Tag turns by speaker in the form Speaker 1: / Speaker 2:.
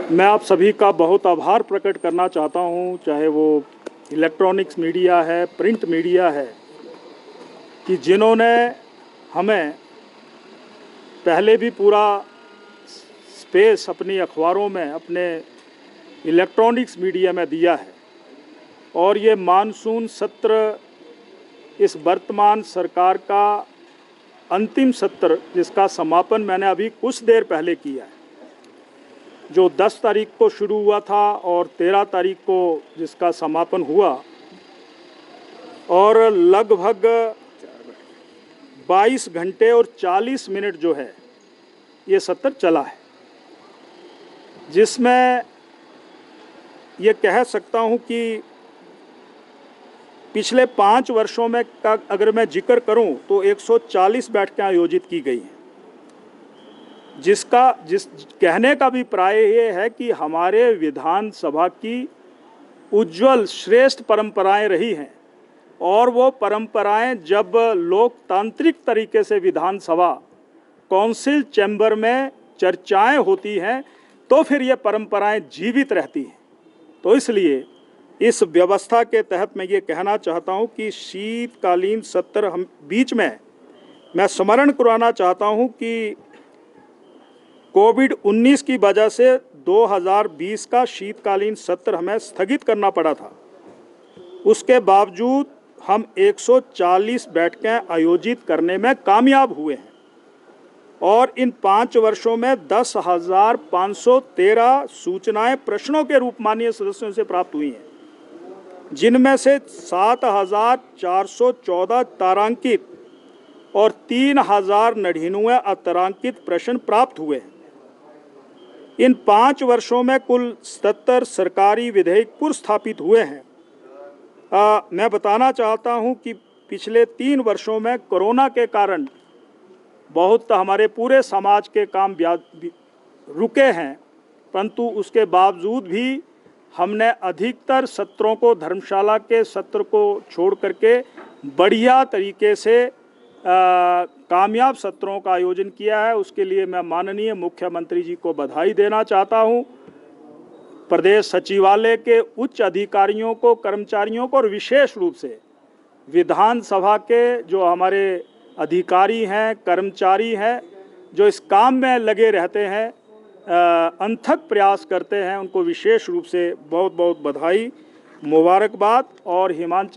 Speaker 1: मैं आप सभी का बहुत आभार प्रकट करना चाहता हूं, चाहे वो इलेक्ट्रॉनिक्स मीडिया है, प्रिंट मीडिया है, कि जिन्होंने हमें पहले भी पूरा स्पेस अपनी अखबारों में, अपने इलेक्ट्रॉनिक्स मीडिया में दिया है। और ये मानसून सत्र, इस वर्तमान सरकार का अंतिम सत्र, जिसका समापन मैंने अभी कुछ देर पहले किया है, जो 10 तारीख को शुरू हुआ था और 13 तारीख को जिसका समापन हुआ, और लगभग 22 घंटे और 40 मिनट जो है ये सत्र चला है, जिसमें ये कह सकता हूँ कि पिछले 5 वर्षों में का अगर मैं जिक्र करूं तो 140 बैठकें आयोजित की गई हैं, जिस कहने का भी प्राय ये है कि हमारे विधानसभा की उज्जवल श्रेष्ठ परंपराएं रही हैं। और वो परंपराएं जब लोकतांत्रिक तरीके से विधानसभा काउंसिल चैम्बर में चर्चाएं होती हैं तो फिर ये परंपराएं जीवित रहती हैं। तो इसलिए इस व्यवस्था के तहत मैं ये कहना चाहता हूं कि शीतकालीन सत्र हम बीच में मैं स्मरण कराना चाहता हूं कि कोविड-19 की वजह से 2020 का शीतकालीन सत्र हमें स्थगित करना पड़ा था। उसके बावजूद हम 140 बैठकें आयोजित करने में कामयाब हुए हैं और इन 5 वर्षों में 10,513 सूचनाएं प्रश्नों के रूप माननीय सदस्यों से प्राप्त हुई हैं, जिनमें से 7,414 तारांकित और 3,099 अतारांकित प्रश्न प्राप्त हुए हैं। इन 5 वर्षों में कुल 77 सरकारी विधेयक पुरस्थापित हुए हैं। मैं बताना चाहता हूं कि पिछले 3 वर्षों में कोरोना के कारण बहुत हमारे पूरे समाज के काम रुके हैं, परंतु उसके बावजूद भी हमने अधिकतर सत्रों को, धर्मशाला के सत्र को छोड़ करके बढ़िया तरीके से कामयाब सत्रों का आयोजन किया है। उसके लिए मैं माननीय मुख्यमंत्री जी को बधाई देना चाहता हूं, प्रदेश सचिवालय के उच्च अधिकारियों को, कर्मचारियों को, और विशेष रूप से विधानसभा के जो हमारे अधिकारी हैं, कर्मचारी हैं, जो इस काम में लगे रहते हैं, अनथक प्रयास करते हैं, उनको विशेष रूप से बहुत बहुत बधाई, मुबारकबाद। और हिमाचल